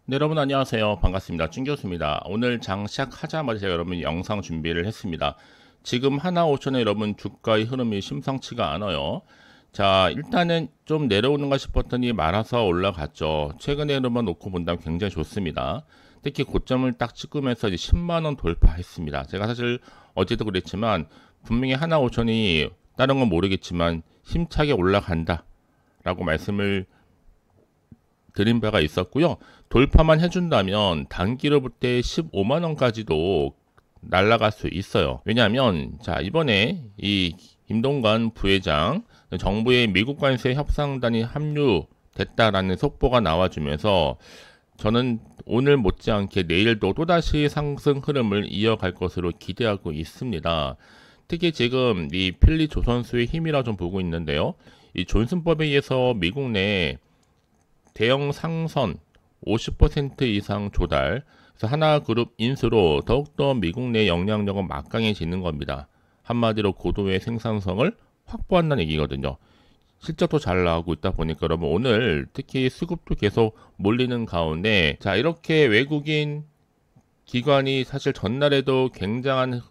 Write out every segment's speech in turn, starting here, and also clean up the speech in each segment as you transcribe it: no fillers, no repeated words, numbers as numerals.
네, 여러분 안녕하세요. 반갑습니다. 준 교수입니다. 오늘 장 시작하자마자 제가 여러분 영상 준비를 했습니다. 지금 하나오션에 여러분 주가의 흐름이 심상치가 않아요. 자, 일단은 좀 내려오는가 싶었더니 말아서 올라갔죠. 최근에 흐름만 놓고 본다면 굉장히 좋습니다. 특히 고점을 딱 찍으면서 이제 10만원 돌파했습니다. 제가 사실 어제도 그랬지만 분명히 하나오션이 다른 건 모르겠지만 힘차게 올라간다 라고 말씀을 드린 바가 있었고요. 돌파만 해준다면 단기로 볼 때 15만원까지도 날아갈 수 있어요. 왜냐하면 자 이번에 이 김동관 부회장 정부의 미국 관세 협상단이 합류됐다라는 속보가 나와주면서 저는 오늘 못지않게 내일도 또다시 상승 흐름을 이어갈 것으로 기대하고 있습니다. 특히 지금 이 필리 조선수의 힘이라 좀 보고 있는데요. 이 존슨법에 의해서 미국 내 대형 상선 50% 이상 조달, 그래서 하나그룹 인수로 더욱더 미국 내 영향력은 막강해지는 겁니다. 한마디로 고도의 생산성을 확보한다는 얘기거든요. 실적도 잘 나오고 있다 보니까 여러분 오늘 특히 수급도 계속 몰리는 가운데 자 이렇게 외국인 기관이 사실 전날에도 굉장한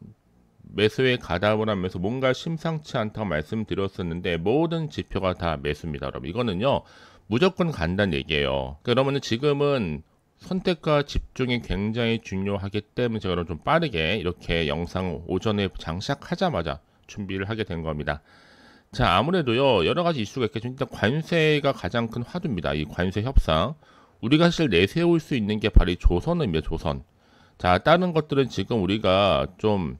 매수에 가담을 하면서 뭔가 심상치 않다고 말씀드렸었는데 모든 지표가 다 매수입니다. 여러분 이거는요 무조건 간다는 얘기예요. 그러면 지금은 선택과 집중이 굉장히 중요하기 때문에 제가 좀 빠르게 이렇게 영상 오전에 장시작하자마자 준비를 하게 된 겁니다. 자 아무래도요 여러가지 이슈가 있겠죠. 일단 관세가 가장 큰 화두입니다. 이 관세 협상 우리가 사실 내세울 수 있는 게 바로 이 조선입니다. 조선. 자 다른 것들은 지금 우리가 좀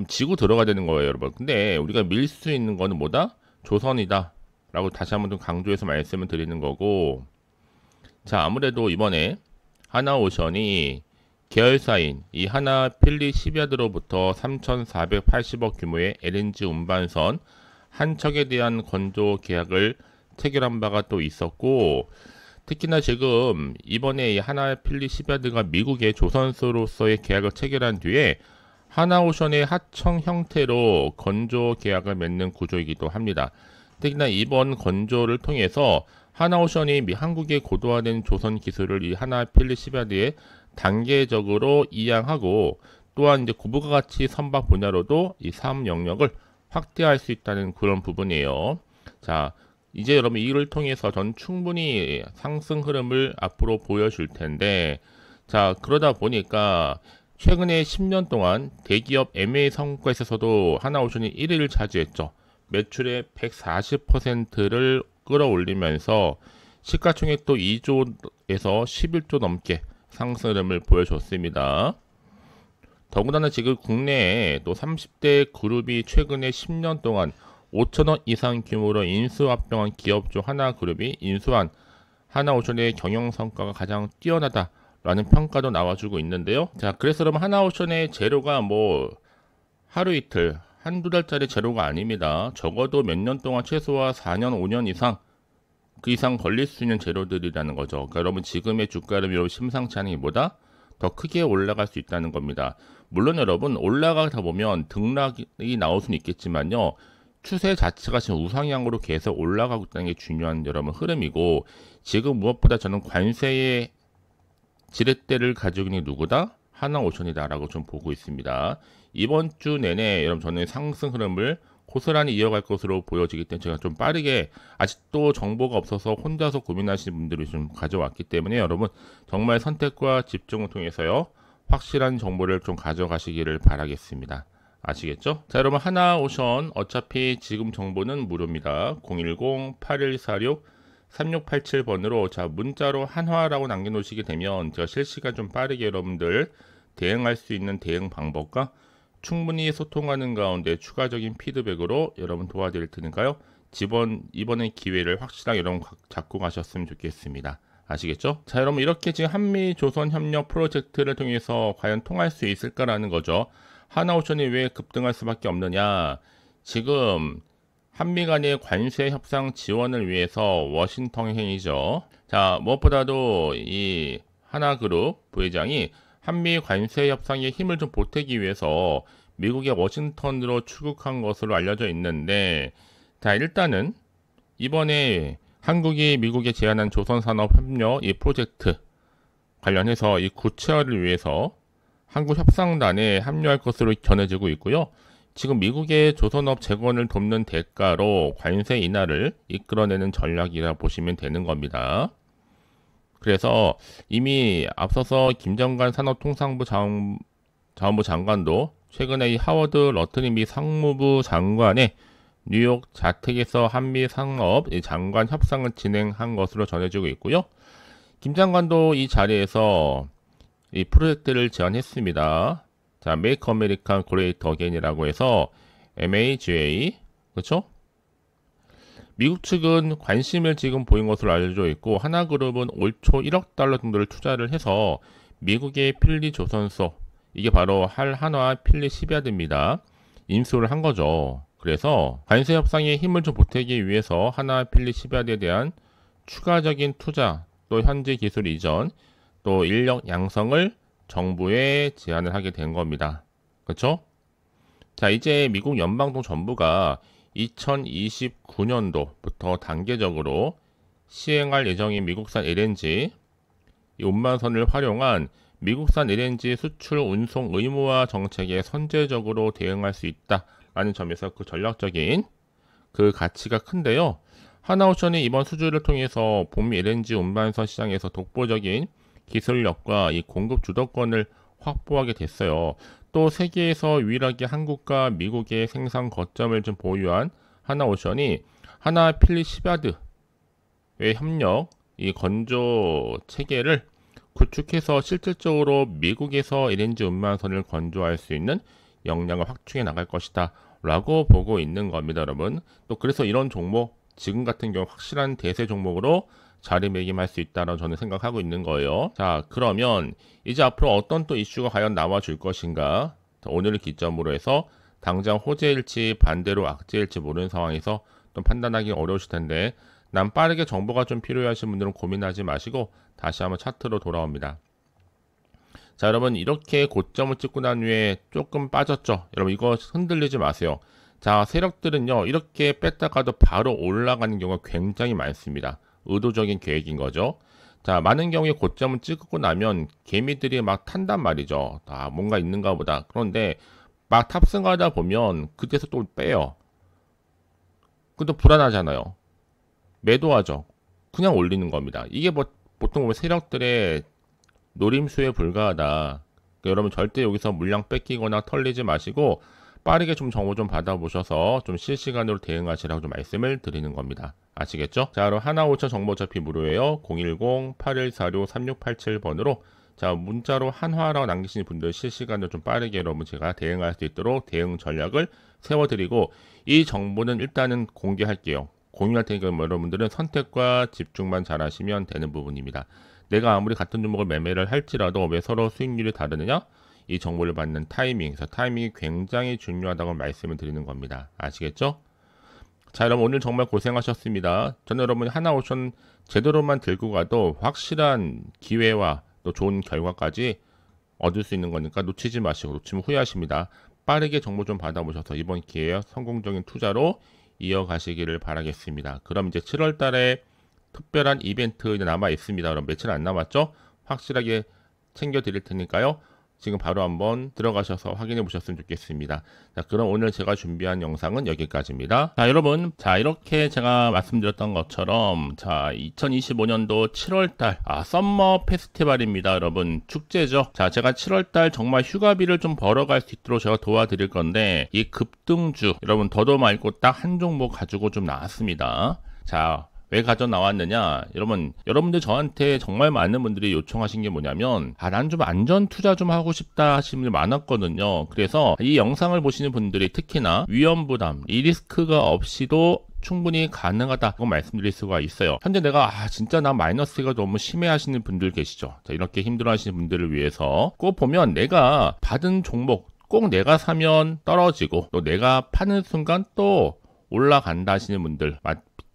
지고 들어가야 되는 거예요 여러분. 근데 우리가 밀 수 있는 거는 뭐다? 조선이다 라고 다시 한번 좀 강조해서 말씀을 드리는 거고, 자 아무래도 이번에 하나오션이 계열사인 이 하나 필리 시비아드로부터 3,480억 규모의 LNG 운반선 한 척에 대한 건조 계약을 체결한 바가 또 있었고, 특히나 지금 이번에 이 하나 필리 시비아드가 미국의 조선소로서의 계약을 체결한 뒤에 하나오션의 하청 형태로 건조 계약을 맺는 구조이기도 합니다. 특히나 이번 건조를 통해서 하나오션이 한국에 고도화된 조선 기술을 이 하나 필리 시바드에 단계적으로 이양하고 또한 이제 구부가 같이 선박 분야로도 이 사업 영역을 확대할 수 있다는 그런 부분이에요. 자, 이제 여러분 이를 통해서 전 충분히 상승 흐름을 앞으로 보여줄 텐데, 자 그러다 보니까 최근에 10년 동안 대기업 M&A 성과에 있어서도 하나오션이 1위를 차지했죠. 매출의 140%를 끌어올리면서 시가총액도 2조에서 11조 넘게 상승 흐름을 보여줬습니다. 더군다나 지금 국내에 또 30대 그룹이 최근에 10년 동안 5천억 이상 규모로 인수합병한 기업 중 하나그룹이 인수한 하나오션의 경영 성과가 가장 뛰어나다 라는 평가도 나와주고 있는데요. 자 그래서 여러분 하나오션의 재료가 뭐 하루 이틀 한두 달짜리 재료가 아닙니다. 적어도 몇 년 동안 최소한 4년 5년 이상 그 이상 걸릴 수 있는 재료들이라는 거죠. 그러니까 여러분 지금의 주가를 여러분 심상치 않은 것보다 더 크게 올라갈 수 있다는 겁니다. 물론 여러분 올라가다 보면 등락이 나올 수는 있겠지만요. 추세 자체가 지금 우상향으로 계속 올라가고 있다는 게 중요한 여러분 흐름이고, 지금 무엇보다 저는 관세의 지렛대를 가지고 있는 누구다? 하나오션이다라고 좀 보고 있습니다. 이번 주 내내 여러분 저는 상승 흐름을 고스란히 이어갈 것으로 보여지기 때문에 제가 좀 빠르게, 아직도 정보가 없어서 혼자서 고민하시는 분들이 좀 가져왔기 때문에 여러분 정말 선택과 집중을 통해서요 확실한 정보를 좀 가져가시기를 바라겠습니다. 아시겠죠? 자 여러분 하나오션 어차피 지금 정보는 무료입니다. 010-8146-3687번으로 자 문자로 한화라고 남겨놓으시게 되면 제가 실시간 좀 빠르게 여러분들 대응할 수 있는 대응 방법과 충분히 소통하는 가운데 추가적인 피드백으로 여러분 도와드릴 테니까요. 이번의 기회를 확실하게 여러분 잡고 가셨으면 좋겠습니다. 아시겠죠? 자 여러분 이렇게 지금 한미 조선 협력 프로젝트를 통해서 과연 통할 수 있을까라는 거죠. 하나오션이 왜 급등할 수밖에 없느냐, 지금 한미 간의 관세 협상 지원을 위해서 워싱턴 행이죠. 자 무엇보다도 이 하나그룹 부회장이 한미 관세 협상에 힘을 좀 보태기 위해서 미국의 워싱턴으로 출국한 것으로 알려져 있는데, 자 일단은 이번에 한국이 미국에 제안한 조선산업협력 이 프로젝트 관련해서 이 구체화를 위해서 한국협상단에 합류할 것으로 전해지고 있고요. 지금 미국의 조선업 재건을 돕는 대가로 관세 인하를 이끌어내는 전략이라 보시면 되는 겁니다. 그래서 이미 앞서서 김정관 산업통상부 자원부 장관도 최근에 이 하워드 러트리 미 상무부 장관의 뉴욕 자택에서 한미 상업 장관 협상을 진행한 것으로 전해지고 있고요. 김 장관도 이 자리에서 이 프로젝트를 제안했습니다. 자, Make America Great Again이라고 해서 MAGA, 그렇죠? 미국 측은 관심을 지금 보인 것으로 알려져 있고 하나그룹은 올 초 1억 달러 정도를 투자를 해서 미국의 필리 조선소, 이게 바로 한화 필리 시비아드입니다. 인수를 한 거죠. 그래서 관세 협상에 힘을 좀 보태기 위해서 한화 필리 시비아드에 대한 추가적인 투자, 또 현지 기술 이전, 또 인력 양성을 정부에 제안을 하게 된 겁니다. 그렇죠? 자, 이제 미국 연방정 정부가 2029년도부터 단계적으로 시행할 예정인 미국산 LNG 이 운반선을 활용한 미국산 LNG 수출 운송 의무화 정책에 선제적으로 대응할 수 있다라는 점에서 그 전략적인 그 가치가 큰데요. 하나오션이 이번 수주를 통해서 북미 LNG 운반선 시장에서 독보적인 기술력과 이 공급 주도권을 확보하게 됐어요. 또 세계에서 유일하게 한국과 미국의 생산 거점을 좀 보유한 하나오션이 하나 필리 시바드의 협력, 이 건조 체계를 구축해서 실질적으로 미국에서 LNG 운반선을 건조할 수 있는 역량을 확충해 나갈 것이다 라고 보고 있는 겁니다, 여러분. 또 그래서 이런 종목, 지금 같은 경우 확실한 대세 종목으로 자리매김할 수 있다고 저는 생각하고 있는 거예요. 자, 그러면 이제 앞으로 어떤 또 이슈가 과연 나와줄 것인가? 오늘을 기점으로 해서 당장 호재일지 반대로 악재일지 모르는 상황에서 좀 판단하기 어려우실 텐데, 난 빠르게 정보가 좀 필요하신 분들은 고민하지 마시고 다시 한번 차트로 돌아옵니다. 자, 여러분, 이렇게 고점을 찍고 난 후에 조금 빠졌죠? 여러분, 이거 흔들리지 마세요. 자, 세력들은요, 이렇게 뺐다가도 바로 올라가는 경우가 굉장히 많습니다. 의도적인 계획인 거죠. 자, 많은 경우에 고점을 찍고 나면 개미들이 막 탄단 말이죠. 아, 뭔가 있는가 보다. 그런데 막 탑승하다 보면 그때서 또 빼요. 그것도 불안하잖아요. 매도하죠. 그냥 올리는 겁니다. 이게 뭐 보통 보면 세력들의 노림수에 불과하다. 그러니까 여러분 절대 여기서 물량 뺏기거나 털리지 마시고 빠르게 좀 정보 좀 받아보셔서 좀 실시간으로 대응하시라고 좀 말씀을 드리는 겁니다. 아시겠죠? 자, 그럼 하나오천 정보 어차피 무료예요. 010-8146-3687번으로 자, 문자로 한화라고 남기신 분들 실시간으로 좀 빠르게 여러분 제가 대응할 수 있도록 대응 전략을 세워드리고, 이 정보는 일단은 공개할게요. 공유할 테니까 여러분들은 선택과 집중만 잘 하시면 되는 부분입니다. 내가 아무리 같은 종목을 매매를 할지라도 왜 서로 수익률이 다르느냐? 이 정보를 받는 타이밍, 그래서 타이밍이 굉장히 중요하다고 말씀을 드리는 겁니다. 아시겠죠? 자, 여러분 오늘 정말 고생하셨습니다. 저는 여러분 하나오션 제대로만 들고 가도 확실한 기회와 또 좋은 결과까지 얻을 수 있는 거니까 놓치지 마시고, 놓치면 후회하십니다. 빠르게 정보 좀 받아보셔서 이번 기회에 성공적인 투자로 이어가시기를 바라겠습니다. 그럼 이제 7월 달에 특별한 이벤트 남아 있습니다. 그럼 며칠 안 남았죠? 확실하게 챙겨 드릴 테니까요. 지금 바로 한번 들어가셔서 확인해 보셨으면 좋겠습니다. 자, 그럼 오늘 제가 준비한 영상은 여기까지입니다. 자, 여러분, 자, 이렇게 제가 말씀드렸던 것처럼, 자, 2025년도 7월달, 썸머 페스티벌입니다. 여러분, 축제죠. 자, 제가 7월달 정말 휴가비를 좀 벌어갈 수 있도록 제가 도와드릴 건데, 이 급등주, 여러분, 더도 말고 딱 한 종목 가지고 좀 나왔습니다. 자, 왜 가져 나왔느냐? 여러분들 저한테 정말 많은 분들이 요청하신 게 뭐냐면, 난 좀 안전 투자 좀 하고 싶다 하시는 분들이 많았거든요. 그래서 이 영상을 보시는 분들이 특히나 위험 부담, 이 리스크가 없이도 충분히 가능하다고 말씀드릴 수가 있어요. 현재 내가 진짜 나 마이너스가 너무 심해 하시는 분들 계시죠. 자, 이렇게 힘들어 하시는 분들을 위해서 꼭 보면 내가 받은 종목 꼭 내가 사면 떨어지고 또 내가 파는 순간 또 올라간다 하시는 분들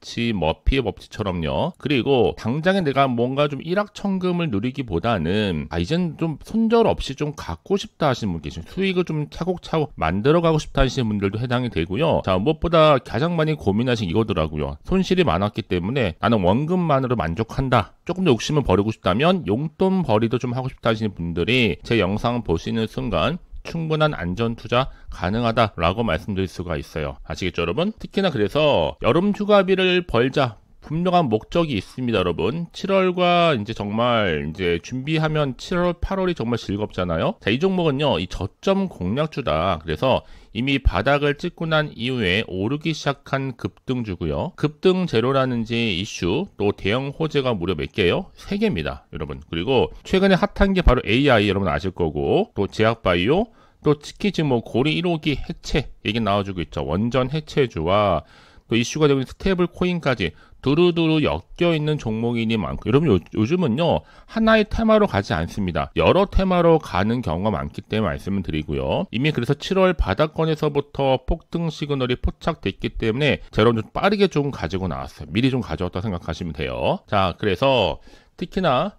법칙, 머피의 법칙처럼요. 그리고 당장에 내가 뭔가 좀 일확천금을 누리기보다는 이젠 좀 손절 없이 좀 갖고 싶다 하시는 분 계시죠. 수익을 좀 차곡차곡 만들어가고 싶다 하시는 분들도 해당이 되고요. 자, 무엇보다 가장 많이 고민하신 이거더라고요. 손실이 많았기 때문에 나는 원금만으로 만족한다. 조금 더 욕심을 버리고 싶다면 용돈 벌이도 좀 하고 싶다 하시는 분들이 제 영상 보시는 순간 충분한 안전 투자 가능하다라고 말씀드릴 수가 있어요. 아시겠죠, 여러분? 특히나 그래서 여름 휴가비를 벌자. 분명한 목적이 있습니다, 여러분. 7월과 이제 정말 이제 준비하면 7월, 8월이 정말 즐겁잖아요. 자, 이 종목은요, 이 저점 공략주다. 그래서 이미 바닥을 찍고 난 이후에 오르기 시작한 급등주고요. 급등 제로라는지 이슈, 또 대형 호재가 무려 몇 개요? 3개입니다, 여러분. 그리고 최근에 핫한 게 바로 AI 여러분 아실 거고, 또 제약바이오, 또 특히 지금 뭐 고리 1호기 해체 얘기 나와주고 있죠. 원전 해체주와 또 이슈가 되고 있는 스테이블 코인까지 두루두루 엮여있는 종목이니 많고, 여러분 요즘은요 하나의 테마로 가지 않습니다. 여러 테마로 가는 경우가 많기 때문에 말씀을 드리고요. 이미 그래서 7월 바닥권에서부터 폭등 시그널이 포착됐기 때문에 제가 좀 빠르게 좀 가지고 나왔어요. 미리 좀 가져왔다 생각하시면 돼요. 자, 그래서 특히나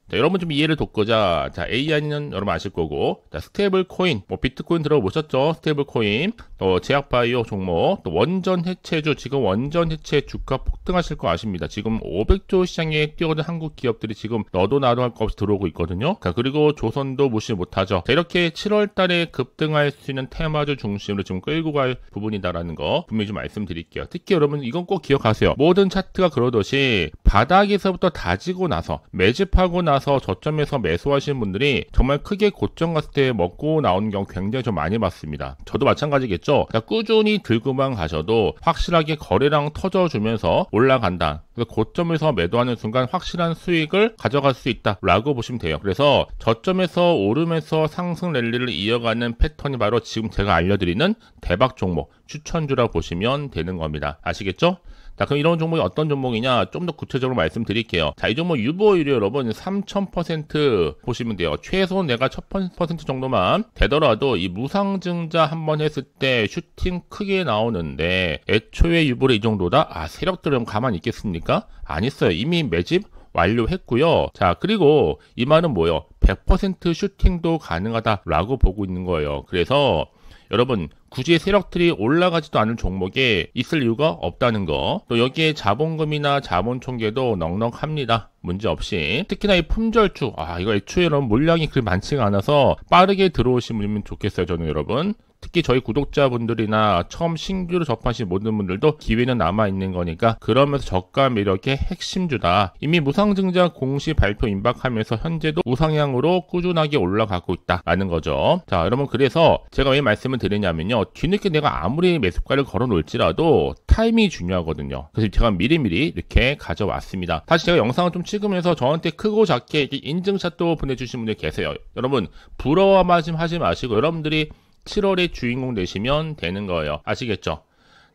자, 여러분 좀 이해를 돕고자, 자, AI는 여러분 아실 거고, 자, 스테이블 코인, 뭐 비트코인 들어보셨죠? 스테이블 코인, 또 제약바이오 종목, 또 원전 해체주, 지금 원전 해체 주가 폭등하실 거 아십니다. 지금 500조 시장에 뛰어든 한국 기업들이 지금 너도 나도 할 거 없이 들어오고 있거든요. 자, 그리고 조선도 무시 못하죠. 자, 이렇게 7월 달에 급등할 수 있는 테마주 중심으로 지금 끌고 갈 부분이다라는 거 분명히 좀 말씀드릴게요. 특히 여러분 이건 꼭 기억하세요. 모든 차트가 그러듯이 바닥에서부터 다지고 나서 매집하고 나서 저점에서 매수하시는 분들이 정말 크게 고점 갔을 때 먹고 나오는 경우 굉장히 좀 많이 봤습니다. 저도 마찬가지겠죠. 그러니까 꾸준히 들고만 가셔도 확실하게 거래량 터져주면서 올라간다. 그래서 고점에서 매도하는 순간 확실한 수익을 가져갈 수 있다라고 보시면 돼요. 그래서 저점에서 오르면서 상승 랠리를 이어가는 패턴이 바로 지금 제가 알려드리는 대박 종목 추천주라고 보시면 되는 겁니다. 아시겠죠? 자, 그럼 이런 종목이 어떤 종목이냐 좀 더 구체적으로 말씀드릴게요. 자, 이 종목 유보율이 여러분 3000% 보시면 돼요. 최소 내가 1000% 정도만 되더라도 이 무상증자 한번 했을 때 슈팅 크게 나오는데 애초에 유보율이 이 정도다? 세력들은 가만히 있겠습니까? 안 있어요. 이미 매집 완료했고요. 자, 그리고 이 말은 뭐예요? 100% 슈팅도 가능하다라고 보고 있는 거예요. 그래서 여러분 굳이 세력들이 올라가지도 않을 종목에 있을 이유가 없다는 거. 또 여기에 자본금이나 자본총계도 넉넉합니다. 문제없이. 특히나 이 품절주, 이거 애초에 여러분 물량이 그리 많지가 않아서 빠르게 들어오시면 좋겠어요, 저는 여러분. 특히 저희 구독자분들이나 처음 신규로 접하신 모든 분들도 기회는 남아있는 거니까 그러면서 저가 매력의 핵심주다. 이미 무상증자 공시 발표 임박하면서 현재도 우상향으로 꾸준하게 올라가고 있다라는 거죠. 자, 여러분 그래서 제가 왜 말씀을 드리냐면요. 뒤늦게 내가 아무리 매수가를 걸어 놓을지라도 타이밍이 중요하거든요. 그래서 제가 미리미리 이렇게 가져왔습니다. 사실 제가 영상을 좀 찍으면서 저한테 크고 작게 인증샷도 보내주신 분들 계세요. 여러분 부러워하지 마시고 여러분들이 7월에 주인공 되시면 되는 거예요. 아시겠죠?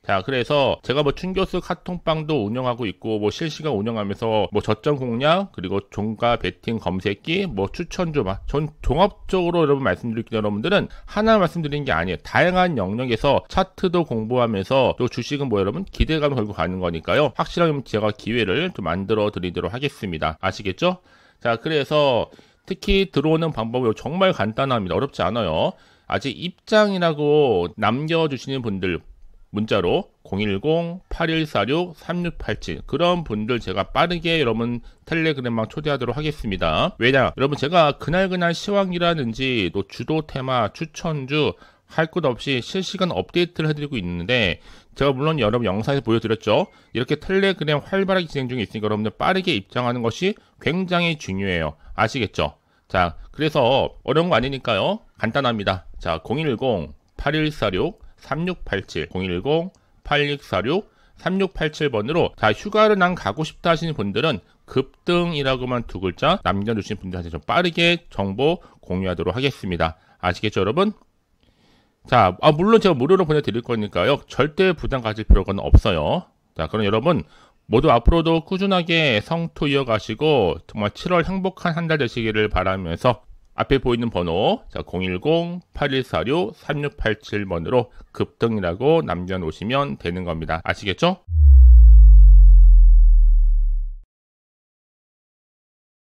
자, 그래서 제가 뭐 춘교수 카톡방도 운영하고 있고 뭐 실시간 운영하면서 뭐 저점 공략 그리고 종가 베팅 검색기 뭐 추천주 전 종합적으로 여러분 말씀드릴게요. 여러분들은 하나 말씀드리는 게 아니에요. 다양한 영역에서 차트도 공부하면서 또 주식은 뭐 여러분 기대감 걸고 가는 거니까요. 확실하게 제가 기회를 좀 만들어 드리도록 하겠습니다. 아시겠죠? 자, 그래서 특히 들어오는 방법이 정말 간단합니다. 어렵지 않아요. 아직 입장이라고 남겨주시는 분들 문자로 010-8146-3687 그런 분들 제가 빠르게 여러분 텔레그램방 초대하도록 하겠습니다. 왜냐? 여러분 제가 그날 시황이라든지 또 주도 테마, 추천주 할 것 없이 실시간 업데이트를 해드리고 있는데 제가 물론 여러분 영상에서 보여드렸죠. 이렇게 텔레그램 활발하게 진행 중에 있으니까 여러분들 빠르게 입장하는 것이 굉장히 중요해요. 아시겠죠? 자, 그래서 어려운 거 아니니까요. 간단합니다. 자, 010-8146-3687 010-8646-3687번으로 자, 휴가를 난 가고 싶다 하시는 분들은 급등이라고만 두 글자 남겨주신 분들한테 좀 빠르게 정보 공유하도록 하겠습니다. 아시겠죠, 여러분? 자, 물론 제가 무료로 보내드릴 거니까요. 절대 부담 가질 필요가 없어요. 자, 그럼 여러분 모두 앞으로도 꾸준하게 성투 이어가시고 정말 7월 행복한 한 달 되시기를 바라면서 앞에 보이는 번호 010-8146-3687번으로 급등이라고 남겨놓으시면 되는 겁니다. 아시겠죠?